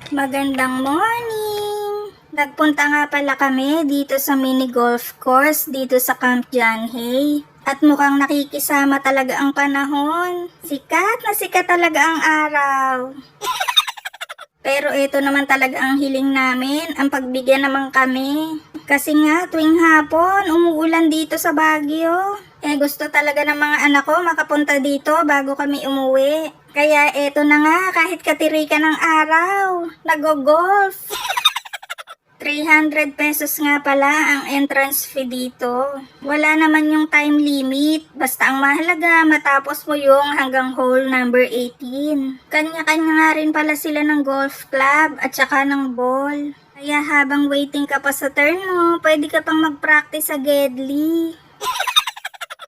Magandang morning! Nagpunta nga pala kami dito sa mini golf course dito sa Camp John Hay. At mukhang nakikisama talaga ang panahon. Sikat na sikat talaga ang araw. Pero ito naman talaga ang hiling namin, ang pagbigyan naman kami. Kasi nga tuwing hapon, umuulan dito sa Baguio. Gusto talaga ng mga anak ko makapunta dito bago kami umuwi. Kaya eto na nga, kahit katirikan ng araw, nag-golf. 300 pesos nga pala ang entrance fee dito. Wala naman yung time limit. Basta ang mahalaga, matapos mo yung hanggang hole number 18. Kanya-kanya nga rin pala sila ng golf club at saka ng ball. Kaya habang waiting ka pa sa turn mo, pwede ka pang mag-practice sa Gedli.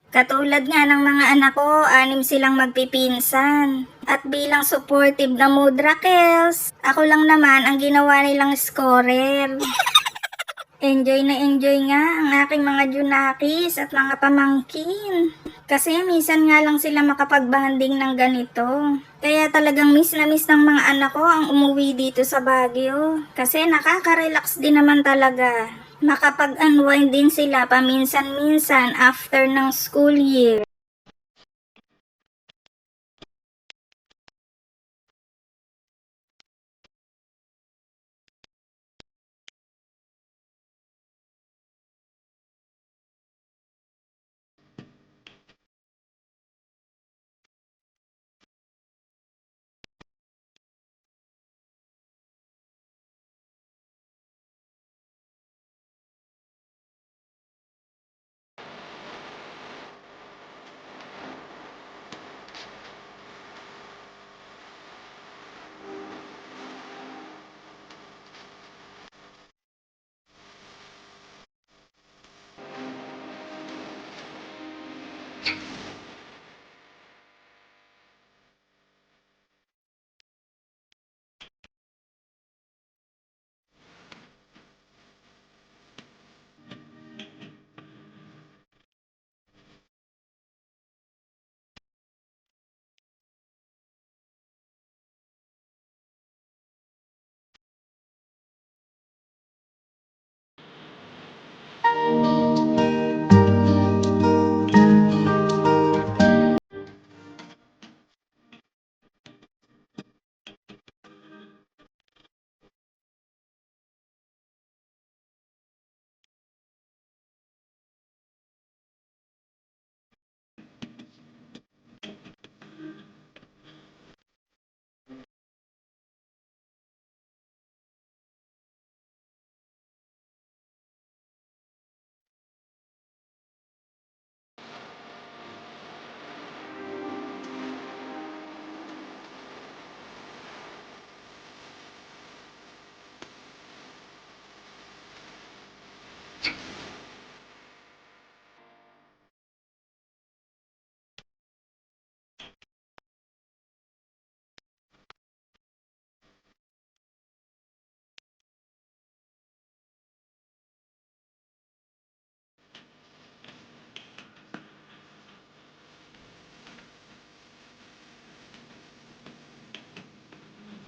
Katulad nga ng mga anak ko, 6 silang magpipinsan. At bilang supportive na Mudrakels, ako lang naman ang ginawa nilang scorer. Enjoy na enjoy nga ang aking mga junakis at mga pamangkin. Kasi minsan nga lang sila makapag-banding ng ganito. Kaya talagang miss na miss ng mga anak ko ang umuwi dito sa Baguio. Kasi nakaka-relax din naman talaga. Makapag-unwind din sila paminsan-minsan after ng school year.